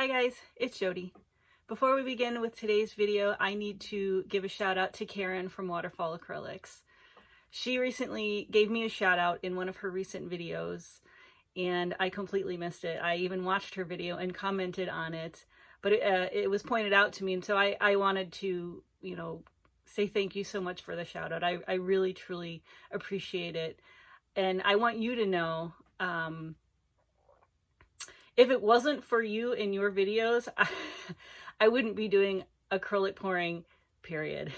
Hi guys, it's Jody. Before we begin with today's video, I need to give a shout out to Karen from Waterfall Acrylics. She recently gave me a shout out in one of her recent videos and I completely missed it. I even watched her video and commented on it, but it was pointed out to me, and so I wanted to, say thank you so much for the shout out. I really, truly appreciate it. And I want you to know, if it wasn't for you in your videos, I wouldn't be doing acrylic pouring, period.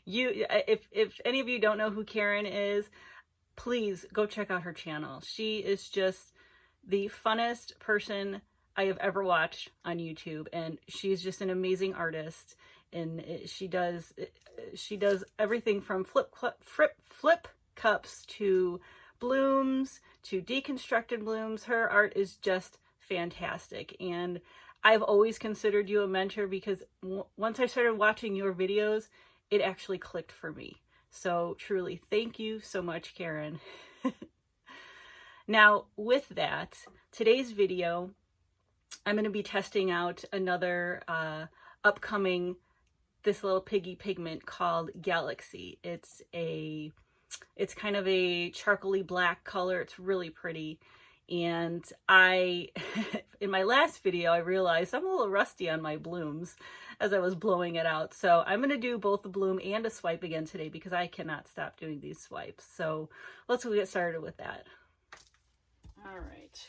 If any of you don't know who Karen is, please go check out her channel. She is just the funnest person I have ever watched on YouTube, and she's just an amazing artist. And she does everything from flip cups to blooms to deconstructed blooms. Her art is just fantastic, and I've always considered you a mentor because once I started watching your videos, it actually clicked for me. So truly, thank you so much, Karen. Now, with that, today's video, I'm going to be testing out another upcoming This Little Piggy Pigment called Galaxy. It's kind of a charcoaly black color. It's really pretty. And in my last video, I realized I'm a little rusty on my blooms as I was blowing it out. So I'm going to do both a bloom and a swipe again today because I cannot stop doing these swipes. So let's get started with that. All right.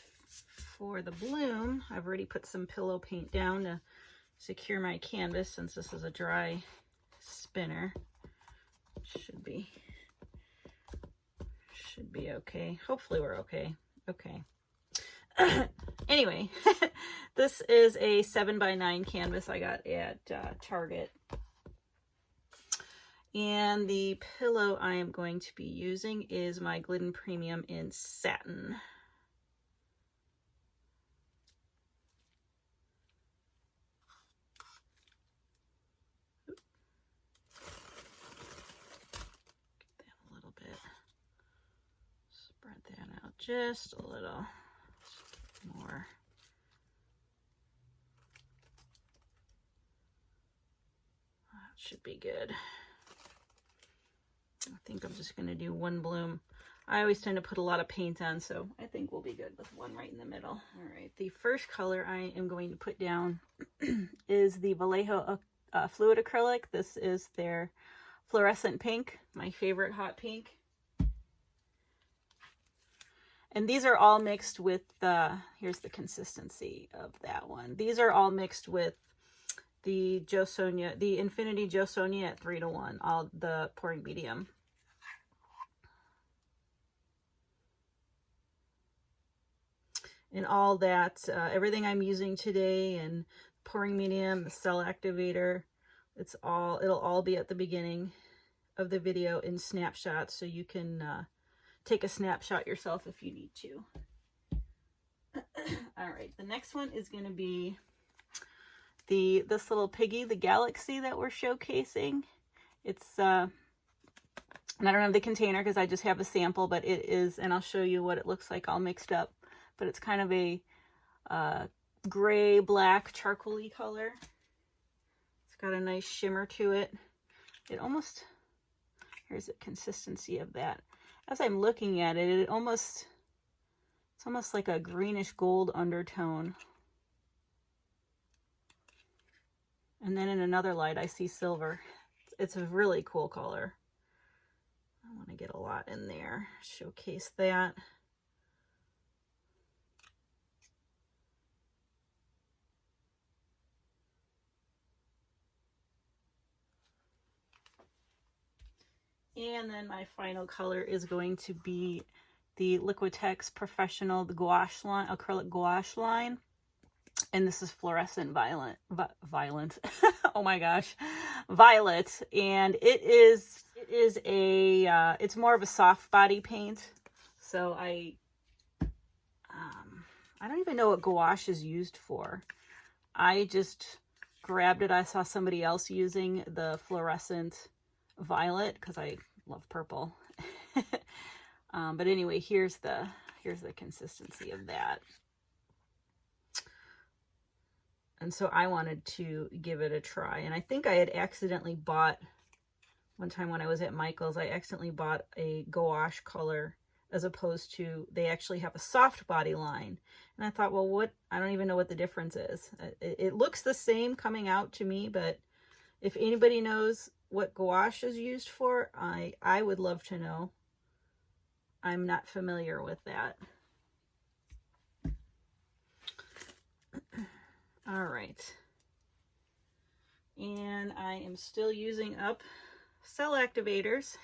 For the bloom, I've already put some pillow paint down to secure my canvas since this is a dry spinner. Should be okay. Hopefully we're okay. Okay. Anyway, this is a 7x9 canvas I got at Target. And the pillow I am going to be using is my Glidden Premium in Satin. Spread that out just a little more. That should be good. I think I'm just going to do one bloom. I always tend to put a lot of paint on, so I think we'll be good with one right in the middle. All right, the first color I am going to put down is the Vallejo Fluid Acrylic. This is their fluorescent pink, my favorite hot pink. And these are all mixed with, here's the consistency of that one. These are all mixed with the Jo Sonja, the Infinity Jo Sonja at 3:1, all the pouring medium. And all that, everything I'm using today, and pouring medium, the cell activator, it'll all be at the beginning of the video in snapshots, so you can take a snapshot yourself if you need to. All right, the next one is going to be This Little Piggy, the Galaxy that we're showcasing. It's, and I don't have the container because I just have a sample, but it is, and I'll show you what it looks like all mixed up. But it's kind of a gray, black, charcoaly color. It's got a nice shimmer to it. It almost, here's the consistency of that. As I'm looking at it, it's almost like a greenish gold undertone. And then in another light, I see silver. It's a really cool color. I want to get a lot in there, showcase that. And then my final color is going to be the Liquitex Professional, the gouache line, acrylic gouache line. And this is fluorescent violet. Oh my gosh, violet. And it's more of a soft body paint. So I don't even know what gouache is used for. I just grabbed it. I saw somebody else using the fluorescent violet because I love purple. But anyway, here's the consistency of that. And so I wanted to give it a try. And I think I had accidentally bought, one time when I was at Michael's, I accidentally bought a gouache color as opposed to, they actually have a soft body line. And I thought, well, what, I don't even know what the difference is. It looks the same coming out to me, but if anybody knows what gouache is used for, I would love to know. I'm not familiar with that. All right. And I am still using up cell activators.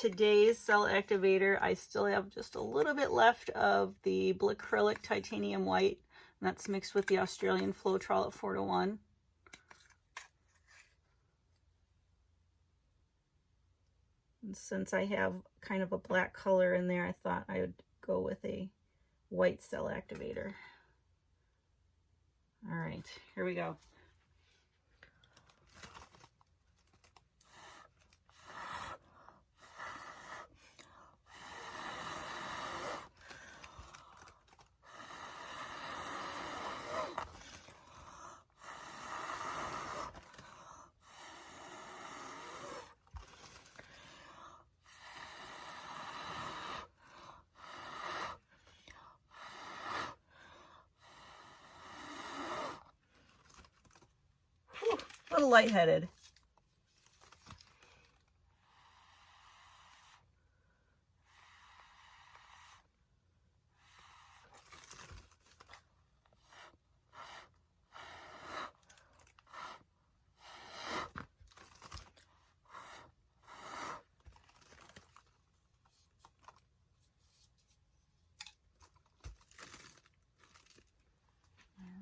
Today's cell activator, I still have just a little bit left of the Blacklight titanium white, and that's mixed with the Australian Floetrol at 4:1. And since I have kind of a black color in there, I thought I would go with a white cell activator. All right, here we go. A little lightheaded.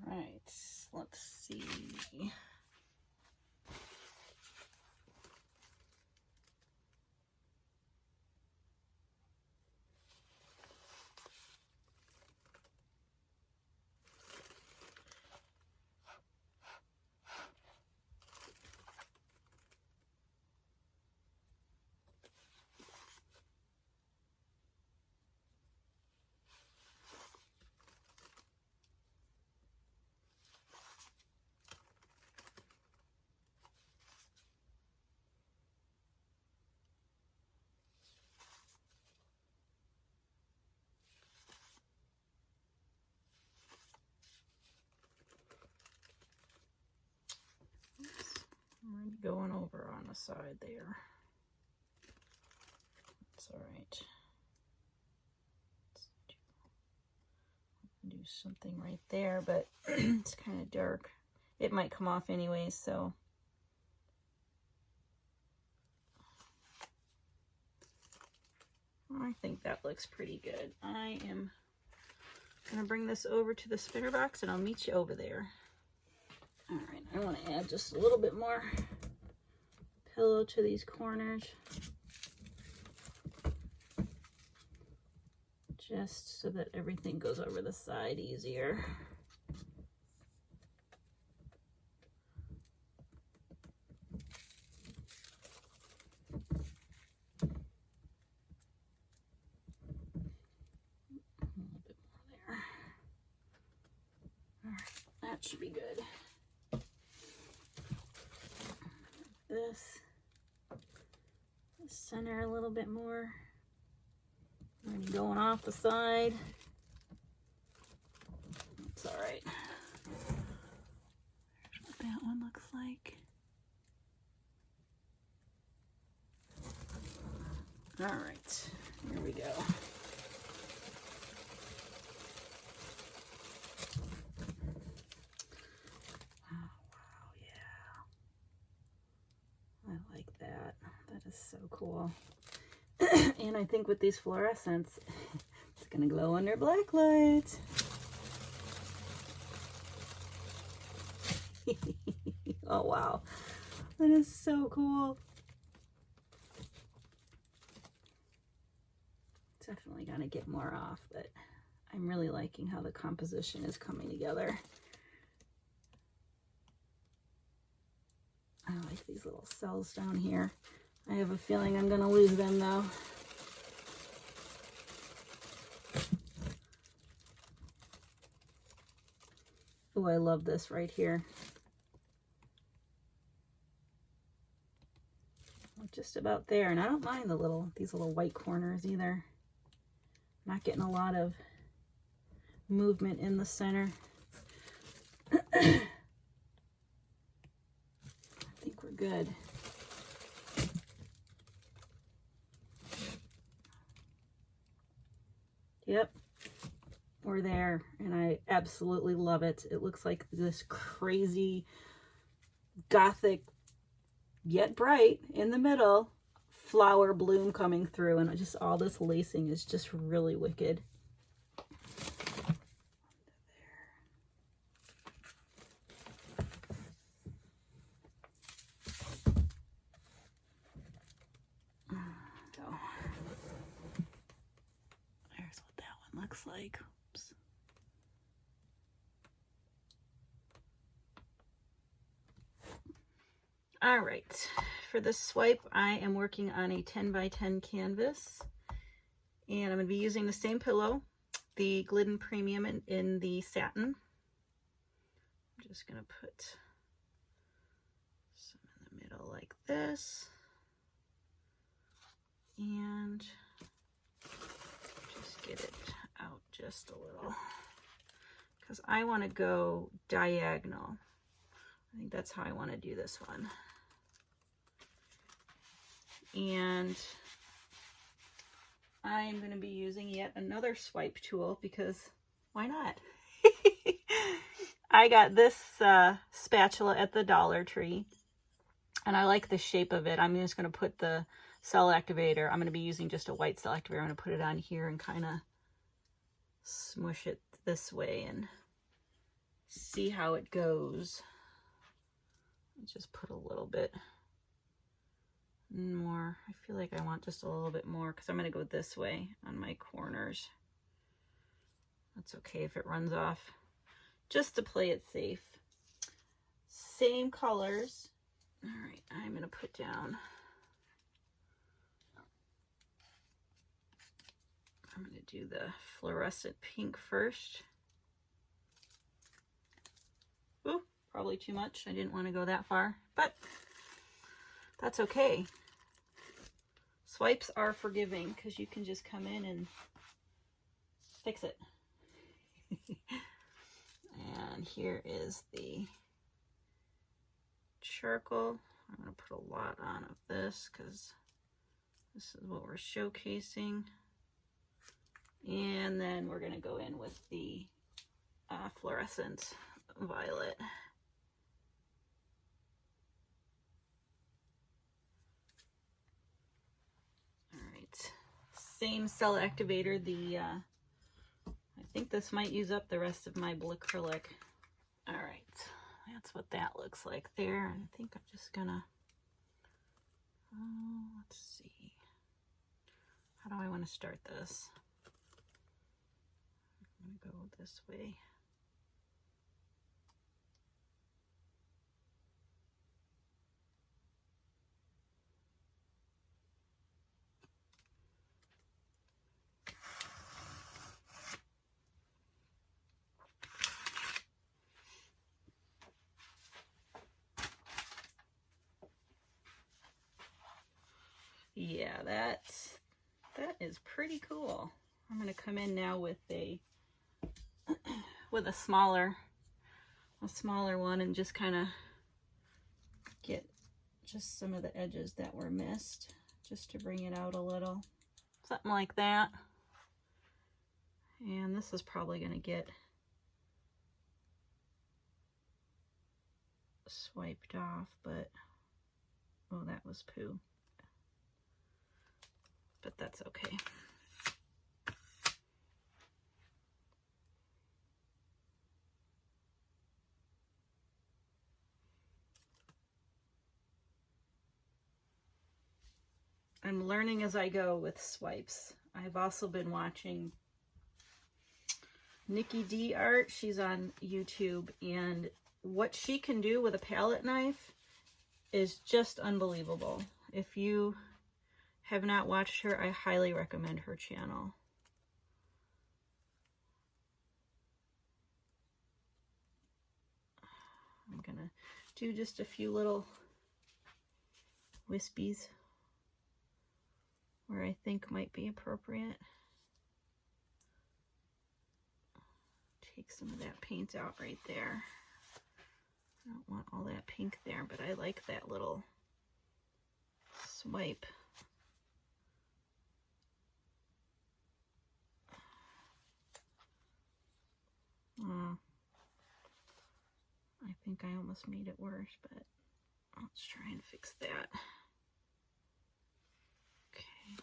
All right, let's see. I'm going over on the side there. It's all right. Let's do something right there, but it's kind of dark. It might come off anyways, so. I think that looks pretty good. I am gonna bring this over to the spinner box and I'll meet you over there. All right, I want to add just a little bit more pillow to these corners, just so that everything goes over the side easier. A little bit more there. All right, that should be good. This center a little bit more. Already going off the side. It's all right. Here's what that one looks like. All right, here we go. So cool. And I think with these fluorescents, it's gonna glow under black light. Oh wow, that is so cool. Definitely gonna get more off, but I'm really liking how the composition is coming together. I like these little cells down here. I have a feeling I'm going to lose them though. Oh, I love this right here. Just about there, and I don't mind these little white corners either. Not getting a lot of movement in the center. I think we're good. Yep, we're there, and I absolutely love it. It looks like this crazy gothic yet bright in the middle flower bloom coming through, and just all this lacing is just really wicked. Go. There's what that one looks like. Oops. All right, for this swipe, I am working on a 10 by 10 canvas, and I'm going to be using the same pillow, the Glidden Premium in the Satin. I'm just going to put some in the middle like this, and just get it out just a little, because I want to go diagonal. I think that's how I want to do this one. And I'm going to be using yet another swipe tool, because why not? I got this spatula at the Dollar Tree, and I like the shape of it. I'm just going to put the cell activator. I'm going to be using just a white cell activator. I'm going to put it on here and kind of smush it this way and see how it goes. Just put a little bit more. I feel like I want just a little bit more, because I'm going to go this way on my corners. That's okay if it runs off, just to play it safe. Same colors. All right, I'm going to put down, I'm going to do the fluorescent pink first. Ooh, probably too much. I didn't want to go that far, but that's okay. Swipes are forgiving, because you can just come in and fix it. And here is the charcoal. I'm going to put a lot on of this, because this is what we're showcasing. And then we're going to go in with the fluorescent violet. Same cell activator. I think this might use up the rest of my acrylic. All right, that's what that looks like there. And I think I'm just gonna, let's see, how do I want to start this? I'm gonna go this way. Yeah, that is pretty cool. I'm gonna come in now with a smaller one, and just kind of get just some of the edges that were missed, just to bring it out a little, something like that. And this is probably gonna get swiped off, but oh, that was poo. But that's okay. I'm learning as I go with swipes. I've also been watching Nikki D Art. She's on YouTube, and what she can do with a palette knife is just unbelievable. If you have not watched her, I highly recommend her channel. I'm gonna do just a few little wispies where I think might be appropriate. Take some of that paint out right there. I don't want all that pink there, but I like that little swipe. I think I almost made it worse, but let's try and fix that. Okay.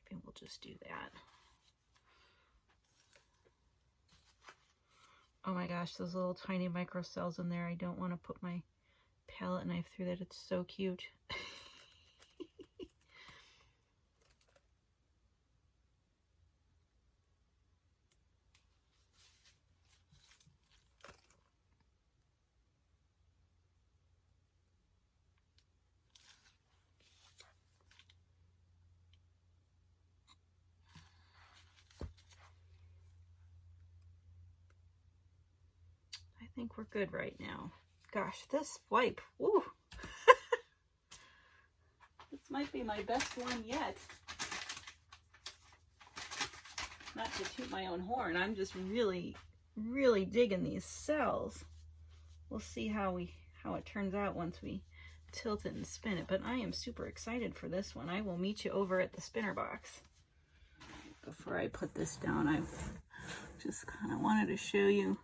Maybe we'll just do that. Oh my gosh, those little tiny micro cells in there. I don't want to put my palette knife through that. It's so cute. I think we're good right now. Gosh, this wipe, woo! This might be my best one yet. Not to toot my own horn, I'm just really digging these cells. We'll see how it turns out once we tilt it and spin it, but I am super excited for this one. I will meet you over at the spinner box. Before I put this down, I just kind of wanted to show you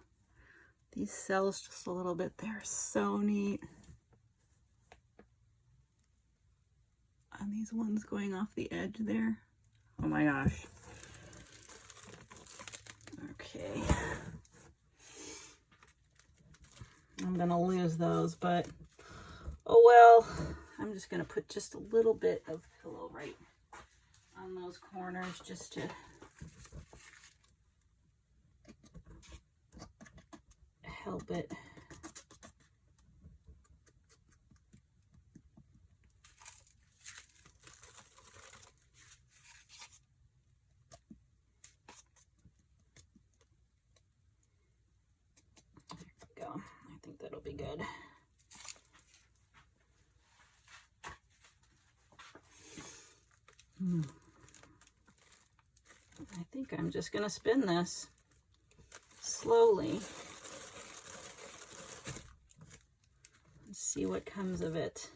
these cells just a little bit. They're so neat. And these ones going off the edge there. Oh my gosh. Okay. I'm gonna lose those, but oh well. I'm just gonna put just a little bit of pillow right on those corners just to help it. There we go. I think that'll be good. I think I'm just gonna spin this slowly and see what comes of it.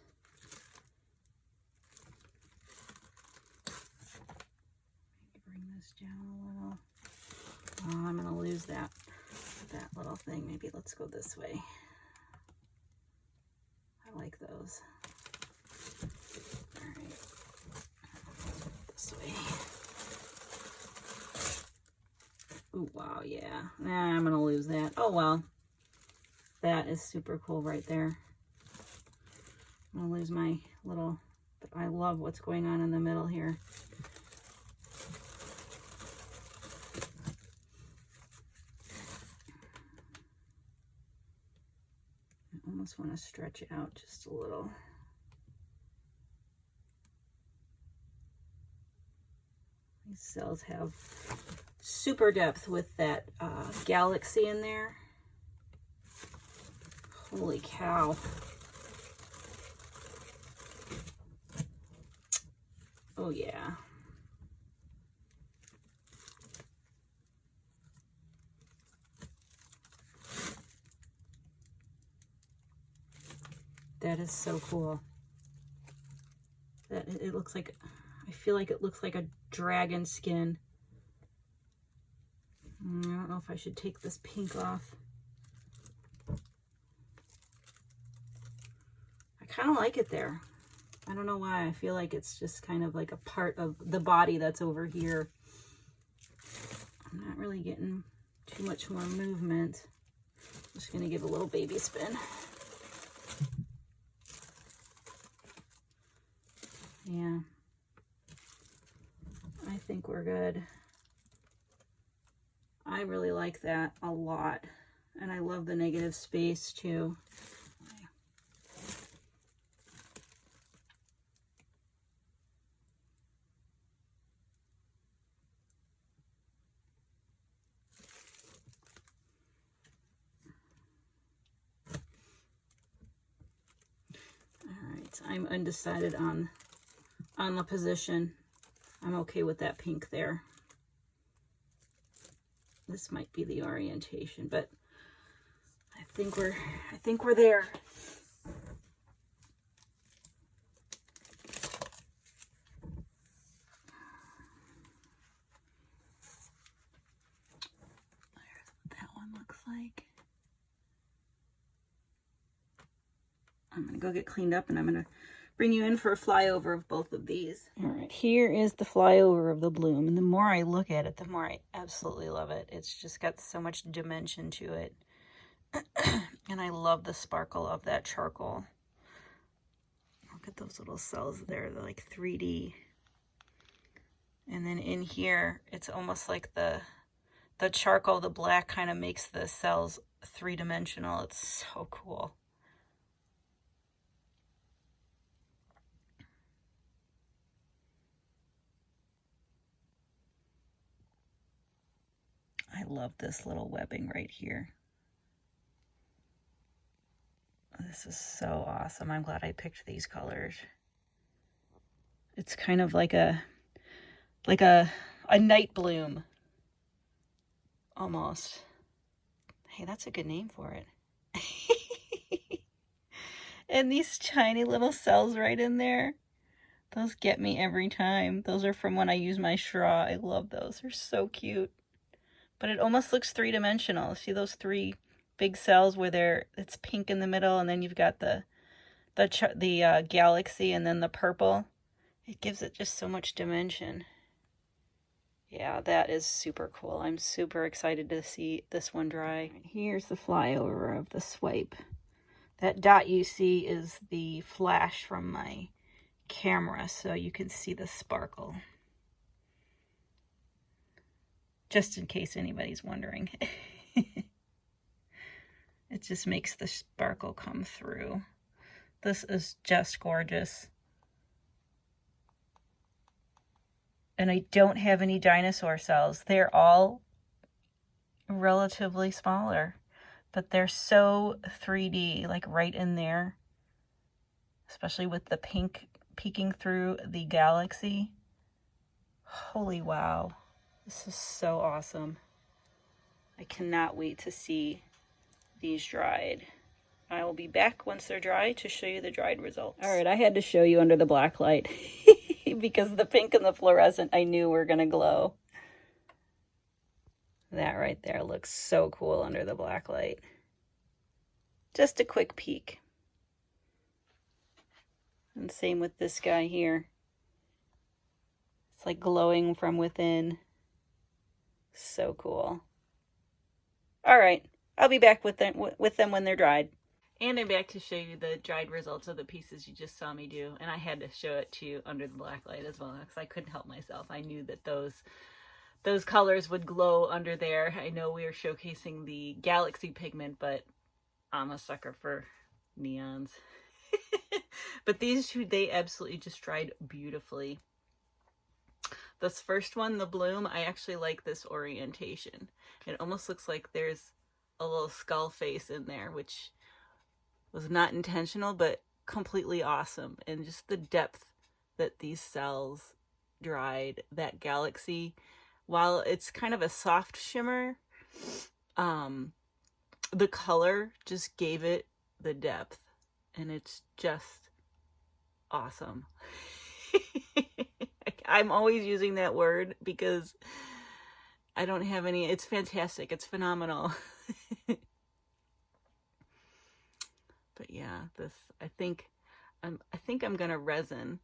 Maybe bring this down a little. Oh, I'm gonna lose that little thing. Maybe let's go this way. I like those. All right, this way. Oh wow, yeah. Nah, I'm gonna lose that. Oh well. That is super cool right there. I'm gonna lose my little, but I love what's going on in the middle here. I almost want to stretch it out just a little. These cells have super depth with that galaxy in there. Holy cow. Oh yeah. That is so cool. That it looks like, I feel like it looks like a dragon skin. I don't know if I should take this pink off. I kind of like it there. I don't know why. I feel like it's just kind of like a part of the body that's over here. I'm not really getting too much more movement. I'm just going to give a little baby spin. Yeah. I think we're good. I really like that a lot. And I love the negative space too. I'm undecided on the position. I'm okay with that pink there. This might be the orientation, but I think we're there. There's what that one looks like. I'm gonna go get cleaned up and I'm gonna bring you in for a flyover of both of these. All right, here is the flyover of the bloom. And the more I look at it, the more I absolutely love it. It's just got so much dimension to it. And I love the sparkle of that charcoal. Look at those little cells there. They're like 3D. And then in here, it's almost like the charcoal, the black kind of makes the cells three-dimensional. It's so cool. I love this little webbing right here. This is so awesome. I'm glad I picked these colors. It's kind of like a night bloom. Almost. Hey, that's a good name for it. And these tiny little cells right in there. Those get me every time. Those are from when I use my straw. I love those. They're so cute. But it almost looks three-dimensional. See those three big cells where it's pink in the middle, and then you've got the galaxy and then the purple. It gives it just so much dimension. Yeah, that is super cool. I'm super excited to see this one dry. Here's the flyover of the swipe. That dot you see is the flash from my camera, so you can see the sparkle. Just in case anybody's wondering. It just makes the sparkle come through. This is just gorgeous. And I don't have any dinosaur cells. They're all relatively smaller, but they're so 3D, like right in there, especially with the pink peeking through the galaxy. Holy wow. This is so awesome. I cannot wait to see these dried. I will be back once they're dry to show you the dried results. All right, I had to show you under the black light because the pink and the fluorescent I knew were gonna glow. That right there looks so cool under the black light. Just a quick peek. And same with this guy here. It's like glowing from within. So cool. All right, I'll be back with them when they're dried. And I'm back to show you the dried results of the pieces you just saw me do. And I had to show it to you under the black light as well, because I couldn't help myself. I knew that those colors would glow under there. I know we are showcasing the Galaxy pigment, but I'm a sucker for neons. But these two, they absolutely just dried beautifully. This first one, the bloom, I actually like this orientation. It almost looks like there's a little skull face in there, which was not intentional, but completely awesome. And just the depth that these cells dried, that galaxy, while it's kind of a soft shimmer, the color just gave it the depth, and it's just awesome. I'm always using that word because I don't have any. It's fantastic. It's phenomenal. But yeah, this I think I'm gonna resin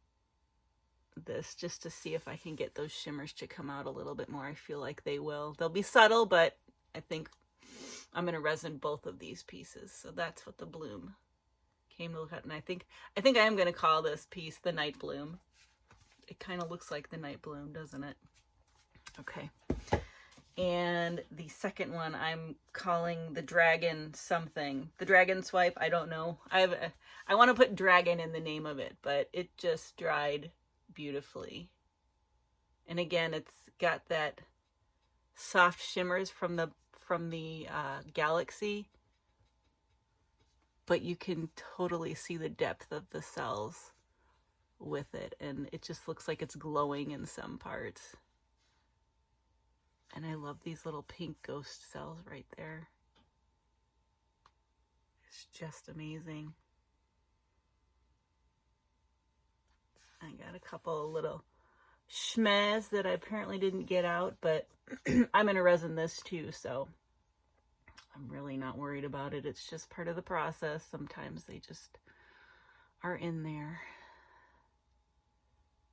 this just to see if I can get those shimmers to come out a little bit more. I feel like they will. They'll be subtle, but I think I'm gonna resin both of these pieces. So that's what the bloom came to look at, and I think I am gonna call this piece the night bloom. It kind of looks like the night bloom, doesn't it? Okay. And the second one I'm calling the dragon something. The dragon swipe, I don't know. I want to put dragon in the name of it, but it just dried beautifully. And again, it's got that soft shimmers from the galaxy, but you can totally see the depth of the cells. with it, and it just looks like it's glowing in some parts. And I love these little pink ghost cells right there. It's just amazing. I got a couple of little schmaz that I apparently didn't get out, but I'm gonna resin this too, so I'm really not worried about it. It's just part of the process. Sometimes they just are in there.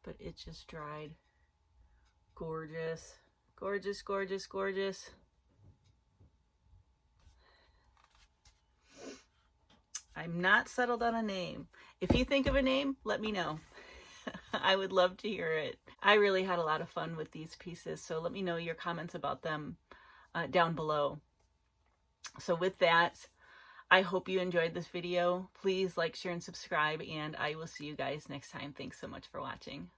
But it just dried. Gorgeous. Gorgeous, gorgeous, gorgeous. I'm not settled on a name. If you think of a name, let me know. I would love to hear it. I really had a lot of fun with these pieces, so let me know your comments about them down below. So with that, I hope you enjoyed this video. Please like, share, and subscribe, and I will see you guys next time. Thanks so much for watching.